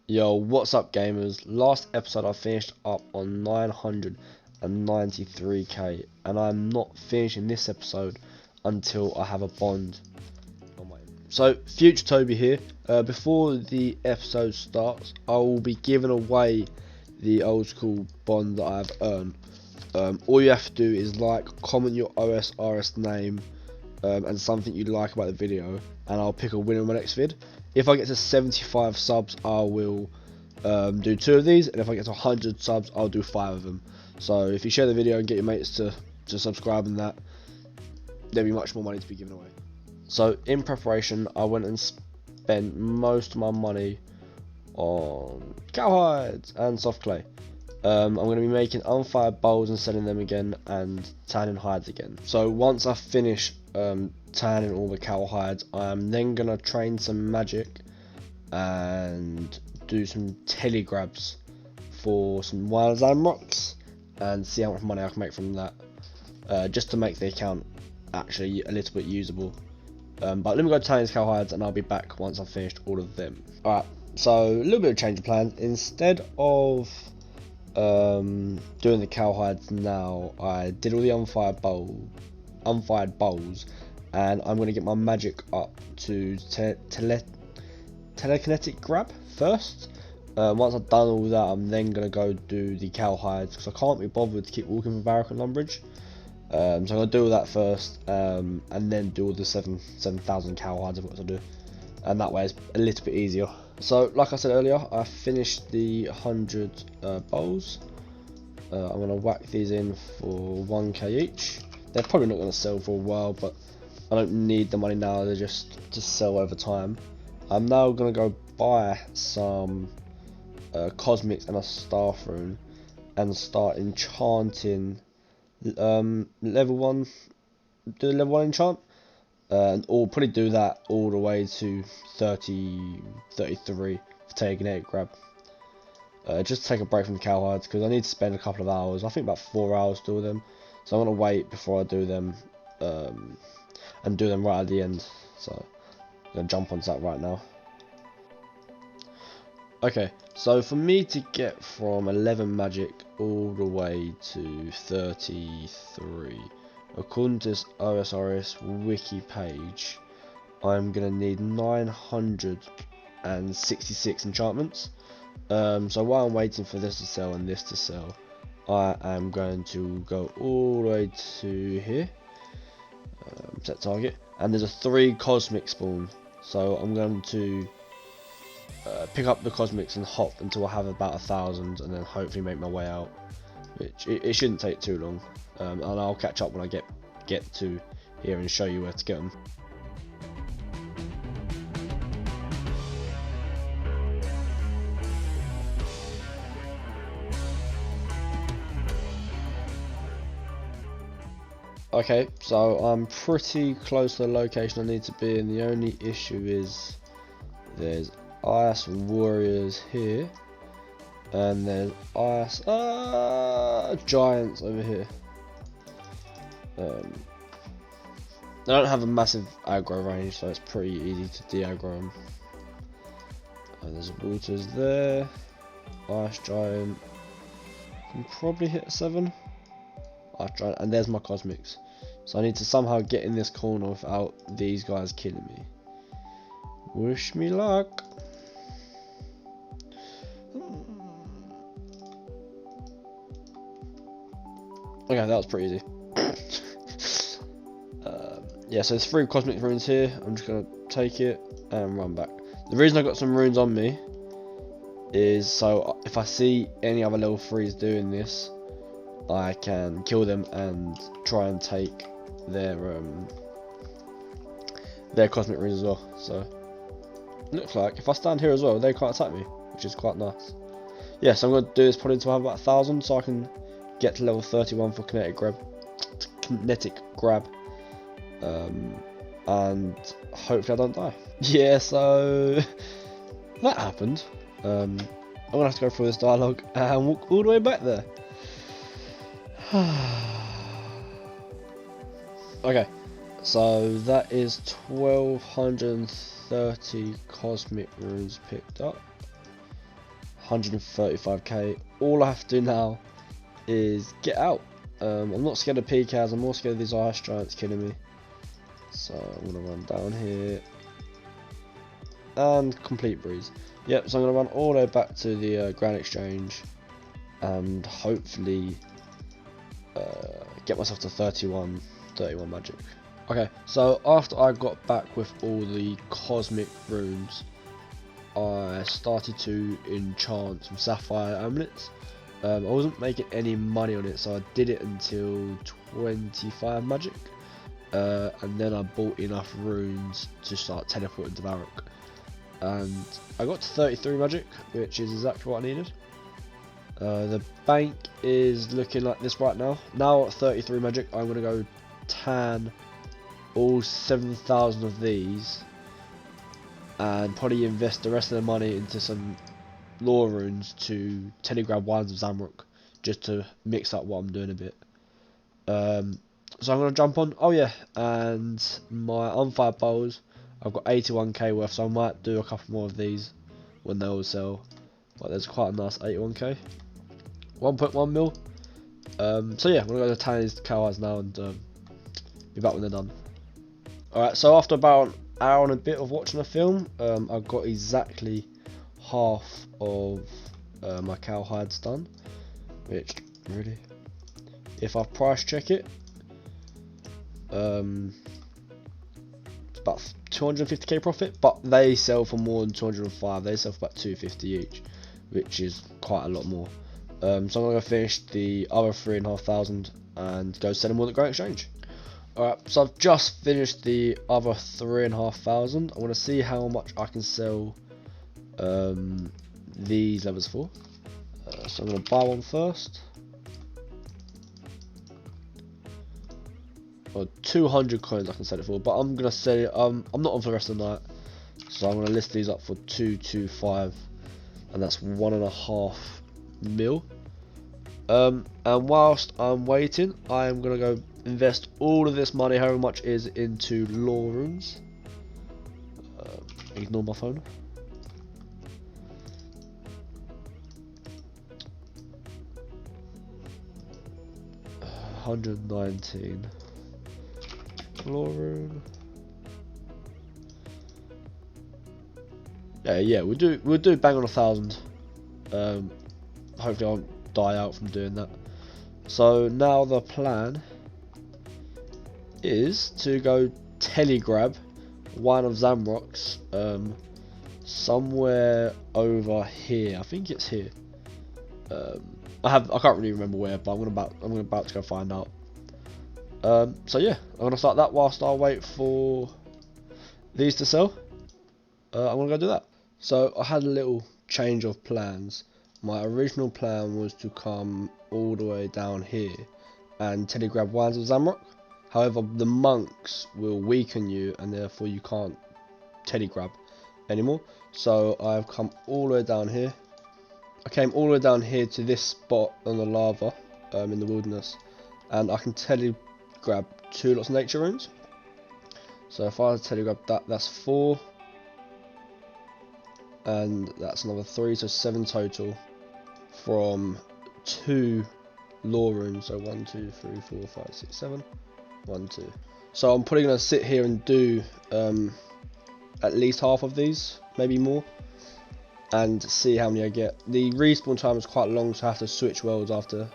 Yo, what's up gamers? Last episode I finished up on 993k and I'm not finishing this episode until I have a bond. So, Future Toby here. Before the episode starts, I will be giving away the old school bond that I've earned. All you have to do is like, comment your OSRS name and something you like about the video, and I'll pick a winner in my next vid. If I get to 75 subs, I will do 2 of these, and if I get to 100 subs, I'll do 5 of them. So if you share the video and get your mates to subscribe and that, there'll be much more money to be given away. So in preparation, I went and spent most of my money on cowhides and soft clay. I'm going to be making unfired bowls and selling them again, and tanning hides again. So once I finish tanning all the cowhides, I'm then going to train some magic and do some telegrabs for some wild rocks and see how much money I can make from that, just to make the account actually a little bit usable. But let me go tan these cowhides and I'll be back once I've finished all of them. Alright, so a little bit of change of plans. Instead of doing the cowhides now, I did all the unfired bowls, and I'm going to get my magic up to telekinetic grab first. Once I've done all that, I'm then going to go do the cowhides, because I can't be bothered to keep walking from Barrack and Lumbridge. So I'm going to do all that first, and then do all the 7,000 cowhides I've got to do, and that way it's a little bit easier. So like I said earlier, I finished the 100 bowls. I'm going to whack these in for 1k each. They're probably not going to sell for a while, but I don't need the money now, they're just to sell over time. I'm now going to go buy some cosmics and a staff rune and start enchanting level 1, do the level 1 enchant, or probably do that all the way to 33 for telekinetic grab. Just take a break from the cowhides because I need to spend a couple of hours, I think about 4 hours to do them, so I'm going to wait before I do them, and do them right at the end. So I'm going to jump onto that right now. Okay, so for me to get from 11 magic all the way to 33, according to this OSRS wiki page, I'm going to need 966 enchantments. So while I'm waiting for this to sell and this to sell, I am going to go all the way to here, set target, and there's a 3 cosmic spawn, so I'm going to pick up the cosmics and hop until I have about 1,000, and then hopefully make my way out, which it shouldn't take too long, and I'll catch up when I get to here and show you where to get them. Okay, so I'm pretty close to the location I need to be, and the only issue is there's ice warriors here, and there's ice giants over here. They don't have a massive aggro range, so it's pretty easy to de-aggro them. And there's waters there, ice giant, can probably hit a 7. Ice giant, and there's my cosmics. So I need to somehow get in this corner without these guys killing me. Wish me luck. Okay, that was pretty easy. Yeah, so there's 3 cosmic runes here. I'm just gonna take it and run back. The reason I got some runes on me is so if I see any other level 3s doing this, I can kill them and try and take their cosmic runes as well. So looks like if I stand here as well, they can't attack me, which is quite nice. Yeah, so I'm going to do this probably until I have about 1,000, so I can get to level 31 for kinetic grab, and hopefully I don't die. Yeah, so that happened. I'm gonna have to go through this dialogue and walk all the way back there. Okay, so that is 1,230 cosmic runes picked up. 135k. All I have to do now is get out. I'm not scared of PKs, I'm more scared of these ice giants killing me. So I'm going to run down here and complete breeze. Yep, so I'm going to run all the way back to the Grand Exchange and hopefully get myself to 31 magic. Okay, so after I got back with all the cosmic runes, I started to enchant some sapphire amulets. I wasn't making any money on it, so I did it until 25 magic, and then I bought enough runes to start teleporting to Varrock, and I got to 33 magic, which is exactly what I needed. The bank is looking like this right now. Now at 33 magic, I'm going to go tan all 7,000 of these and probably invest the rest of the money into some lore runes to telegrab Wines of Zamrock, just to mix up what I'm doing a bit. So I'm going to jump on. Oh yeah, and my unfired bowls, I've got 81k worth, so I might do a couple more of these when they all sell. But there's quite a nice 81k. 1.1 mil. So yeah, I'm going to go to Tanny's cow eyes now and be back when they're done. Alright, so after about an hour and a bit of watching a film, I got exactly half of my cow hides done, which really, if I price check it, it's about 250k profit, but they sell for more than 205. They sell for about 250 each, which is quite a lot more. So I'm gonna finish the other 3,500 and go sell them all at the Great Exchange. Alright, so I've just finished the other 3,500. I want to see how much I can sell these levers for. So I'm going to buy one first. Or 200 coins I can sell it for, but I'm going to sell it, I'm not on for the rest of the night. So I'm going to list these up for 225, and that's 1.5 mil. And whilst I'm waiting, I'm going to go invest all of this money, however much is, into lore runes. Ignore my phone. Uh, 119 lore rune. Yeah, we'll do bang on 1,000. Hopefully I won't die out from doing that. So now the plan is to go telegrab one of Zamrock's somewhere over here. I think it's here. I can't really remember where, but I'm about to go find out. So yeah, I'm gonna start that whilst I wait for these to sell. I'm gonna go do that. So I had a little change of plans. My original plan was to come all the way down here and telegrab Wines of Zamrock. However, the monks will weaken you and therefore you can't telegrab anymore. So I've come all the way down here. I came all the way down here to this spot on the lava in the wilderness, and I can telegrab 2 lots of nature runes. So if I telegrab that, that's 4, and that's another 3, so 7 total from 2 lore runes. So 1, 2, 3, 4, 5, 6, 7. 1, 2. So I'm probably going to sit here and do at least half of these, maybe more, and see how many I get. The respawn time is quite long, so I have to switch worlds after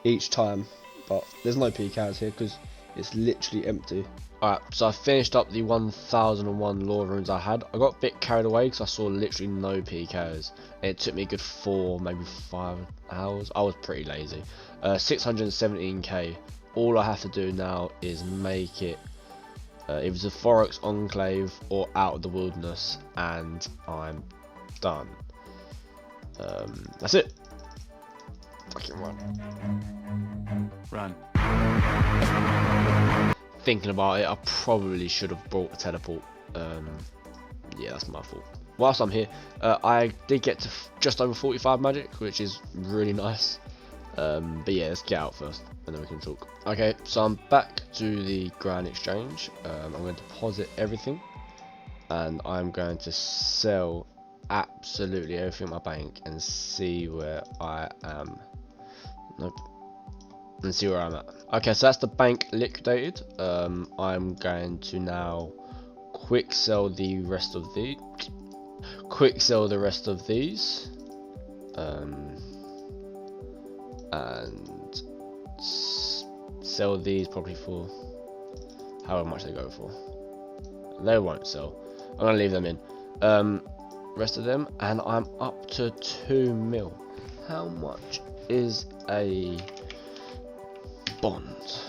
each time, but there's no PKs here because it's literally empty. Alright, so I finished up the 1001 lore runes I had. I got a bit carried away because I saw literally no PKs, and it took me a good 4, maybe 5 hours. I was pretty lazy. 617k. All I have to do now is make it either the Forex Enclave or out of the wilderness, and I'm done. That's it. Fucking run. Run. Thinking about it, I probably should have brought a teleport. Yeah, that's my fault. Whilst I'm here, I did get to just over 45 magic, which is really nice. But yeah, let's get out first, and then we can talk. Okay, so I'm back to the Grand Exchange. I'm going to deposit everything, and I'm going to sell absolutely everything in my bank and see where I am. Nope. And see where I'm at. Okay, so that's the bank liquidated. I'm going to now quick sell the rest of these. And sell these probably for however much they go for. They won't sell. I'm gonna leave them in. Rest of them, and I'm up to 2 mil. How much is a bond?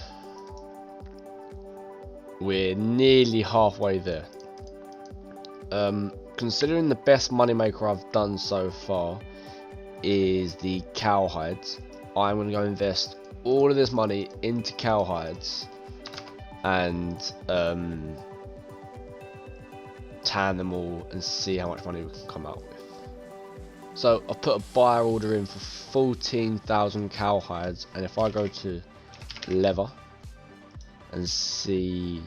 We're nearly halfway there. Considering the best moneymaker I've done so far is the cowhides, I'm going to go invest all of this money into cowhides and tan them all and see how much money we can come out with. So I've put a buy order in for 14,000 cowhides, and if I go to leather and see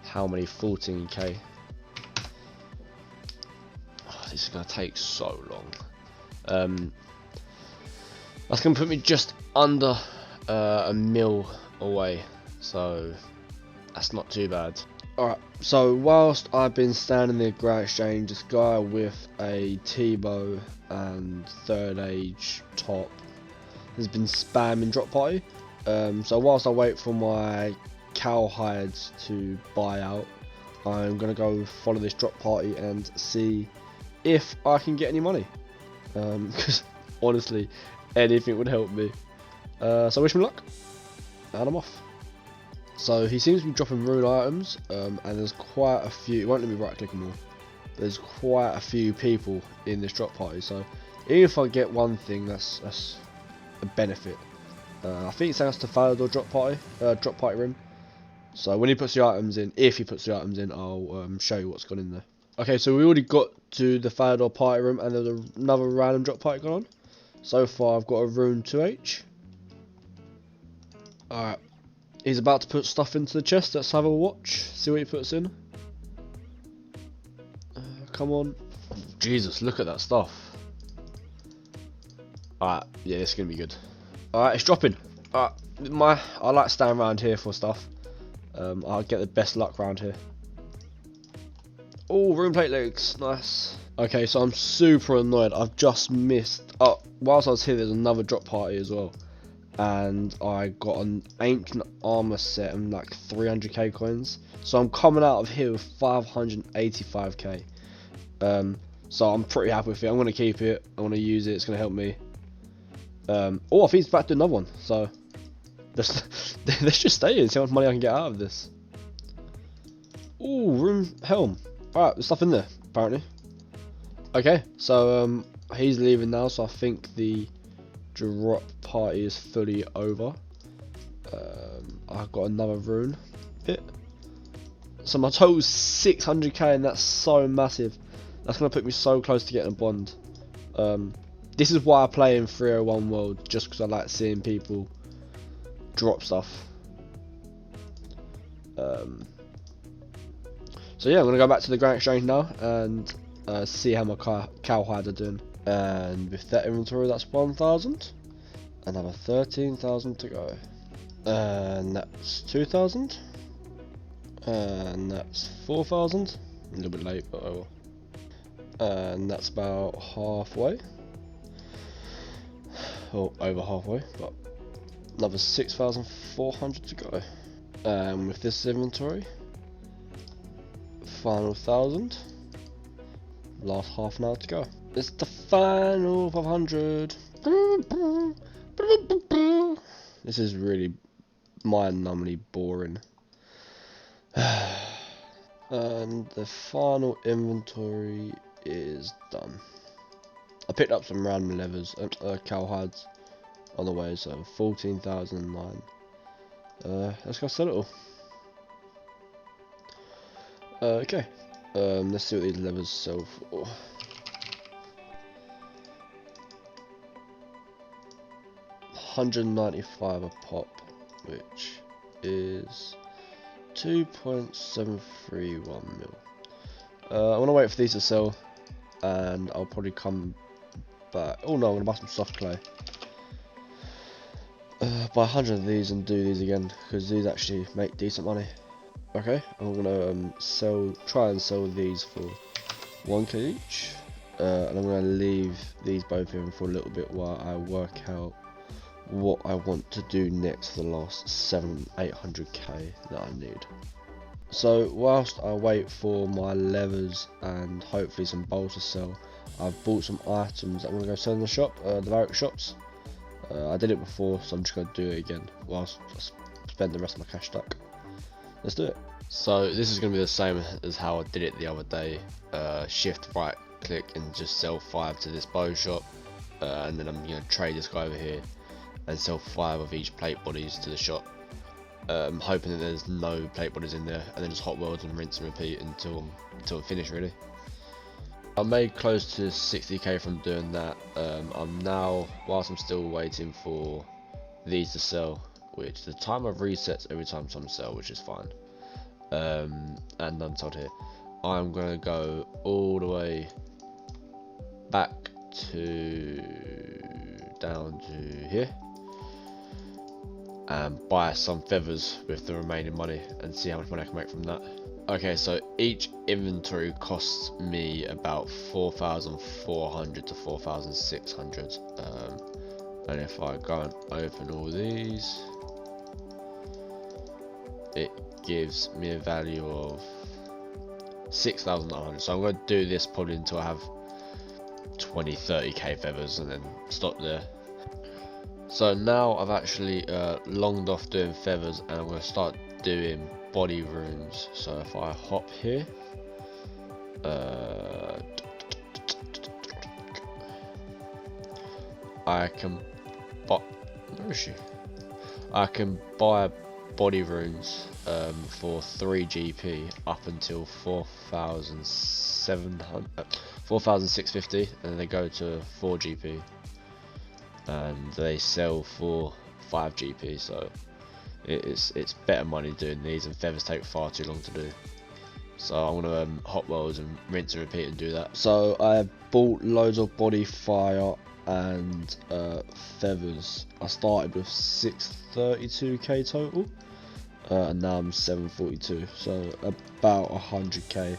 how many 14k, this is going to take so long. That's going to put me just under a mil away, so that's not too bad. Alright, so whilst I've been standing there at Grand Exchange, this guy with a T-bow and third age top has been spamming drop party. So whilst I wait for my cowhides to buy out, I'm going to go follow this drop party and see if I can get any money. Because honestly, anything would help me. So wish me luck, and I'm off. So he seems to be dropping rune items, and there's quite a few. It won't let me right click them all. There's quite a few people in this drop party, so even if I get one thing, that's a benefit. I think it's thanks to Falador drop party room. So when he puts the items in, if he puts the items in, I'll show you what's gone in there. Okay, so we already got to the Falador party room, and there's another random drop party going on. So far, I've got a rune 2H. Alright. He's about to put stuff into the chest. Let's have a watch. See what he puts in. Come on. Jesus, look at that stuff. Alright, yeah, this is going to be good. Alright, it's dropping. I like staying around here for stuff. I'll get the best luck around here. Oh, rune plate legs. Nice. Okay, so I'm super annoyed. I've just missed. Oh, whilst I was here, there's another drop party as well. And I got an ancient armor set and like 300k coins, so I'm coming out of here with 585k. So I'm pretty happy with it. I'm going to keep it, I want to use it, it's going to help me. Oh, I think it's back to another one, so let's just stay here and see how much money I can get out of this. Oh, room helm. Alright, there's stuff in there apparently. Okay, so he's leaving now, so I think the drop party is fully over. I've got another rune bit, so my total is 600k, and that's so massive. That's gonna put me so close to getting a bond. This is why I play in 301 world, just because I like seeing people drop stuff. So yeah, I'm gonna go back to the Grand Exchange now and see how my cowhides are doing. And with that inventory, that's 1,000. Another 13,000 to go. And that's 2,000. And that's 4,000. A little bit late, but oh well. And that's about halfway. Or over halfway, but another 6,400 to go. And with this inventory, final 1,000. Last half an hour to go. It's the final 500. This is really mind-numbingly boring. And the final inventory is done. I picked up some random levers and cowhides on the way, so 14,009. Let's go sell it all. Okay. Let's see what these levers sell for. 195 a pop, which is 2.731 mil. I want to wait for these to sell and I'll probably come back. Oh no, I'm gonna buy some soft clay. Buy 100 of these and do these again, because these actually make decent money. Okay, I'm gonna try and sell these for 1k each, and I'm gonna leave these both in for a little bit while I work out what I want to do next for the last 800k that I need. So whilst I wait for my levers and hopefully some bowls to sell, I've bought some items that I'm going to go sell in the shop, the barrack shops. I did it before, so I'm just going to do it again whilst I spend the rest of my cash stack. Let's do it. So this is going to be the same as how I did it the other day. Shift right click and just sell 5 to this bow shop, and then I'm going to trade this guy over here and sell 5 of each plate bodies to the shop. Hoping that there's no plate bodies in there, and then just hot welds and rinse and repeat until I'm finished really. I made close to 60k from doing that. I'm now, whilst I'm still waiting for these to sell, which the timer resets every time some sell, which is fine. And I'm told here, I'm gonna go all the way back to down to here and buy some feathers with the remaining money and see how much money I can make from that. Okay, so each inventory costs me about 4,400 to 4,600, and if I go and open all these, it gives me a value of 6,900. So I'm going to do this probably until I have 20-30k feathers and then stop there. So now I've actually longed off doing feathers, and I'm going to start doing body runes. So if I hop here, I can buy, where is she? I can buy body runes for 3 GP up until 4,650, and then they go to 4 GP and they sell for 5 GP. So it's better money doing these, and feathers take far too long to do. So I'm gonna hot welds and rinse and repeat and do that. So I bought loads of body fire and feathers. I started with 632k total, and now I'm 742, so about 100k,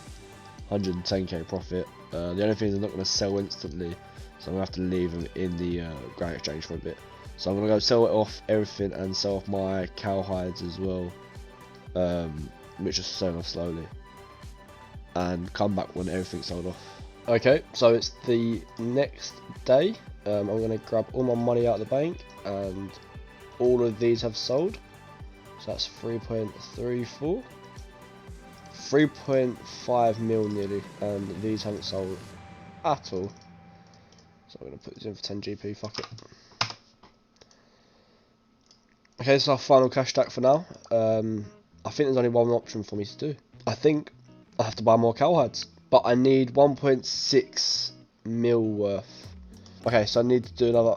110k profit. The only thing is I'm not going to sell instantly, so I'm going to have to leave them in the Grand Exchange for a bit. So I'm going to go sell it off everything and sell off my cow hides as well, which is selling off slowly, and come back when everything's sold off. Okay, so it's the next day. I'm going to grab all my money out of the bank, and all of these have sold. So that's 3.34, 3.5 mil nearly, and these haven't sold at all. So I'm going to put these in for 10 GP, fuck it. Okay, this is our final cash stack for now. I think there's only one option for me to do. I think I have to buy more cow hides, but I need 1.6 mil worth. Okay, so I need to do another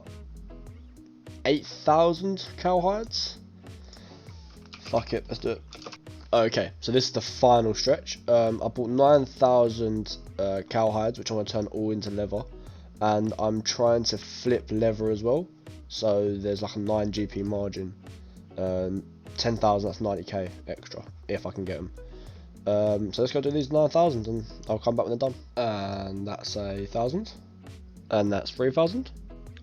8,000 cow hides. Fuck it, let's do it. Okay, so this is the final stretch. I bought 9,000 cow hides, which I'm going to turn all into leather, and I'm trying to flip leather as well, so there's like a 9 GP margin. 10,000, that's 90k extra if I can get them. So let's go do these 9,000 and I'll come back when they're done. And that's 1,000, and that's 3,000,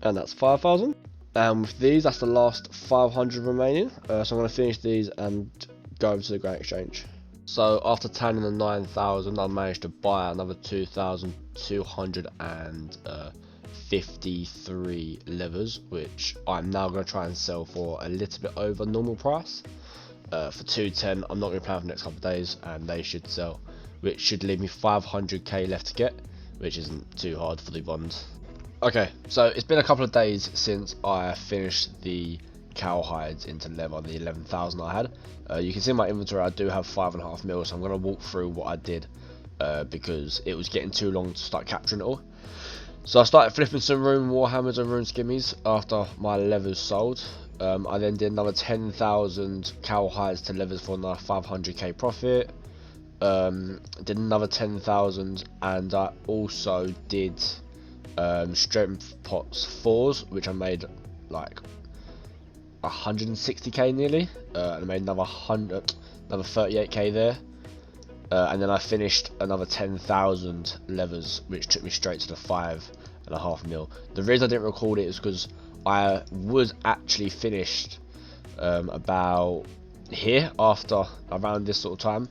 and that's 5,000. And with these, that's the last 500 remaining. So I'm going to finish these and go over to the Grand Exchange. So after tanning the 9,000, I managed to buy another 2,253 levers, which I'm now going to try and sell for a little bit over normal price. For 210, I'm not going to plan for the next couple of days, and they should sell, which should leave me 500k left to get, which isn't too hard for the bonds. Okay, so it's been a couple of days since I finished the cow hides into leather, the 11,000 I had. You can see in my inventory I do have 5.5 mil, so I'm going to walk through what I did, because it was getting too long to start capturing it all. So I started flipping some rune warhammers and rune skimmies after my levers sold. I then did another 10,000 cow hides to levers for another 500k profit. did another 10,000, and I also did strength pots 4s, which I made like 160k nearly, and I made another 38k there. And then I finished another 10,000 levers, which took me straight to the 5.5 mil. The reason I didn't record it is because I was actually finished about here after around this sort of time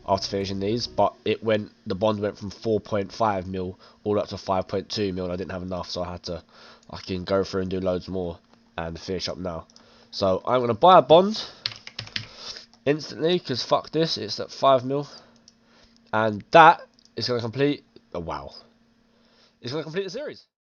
after finishing these, but the bond went from 4.5 mil all up to 5.2 mil, and I didn't have enough, so I can go through and do loads more and finish up now. So I'm gonna buy a bond instantly because fuck this, it's at 5 mil. And that is going to complete. Oh, wow. It's going to complete the series.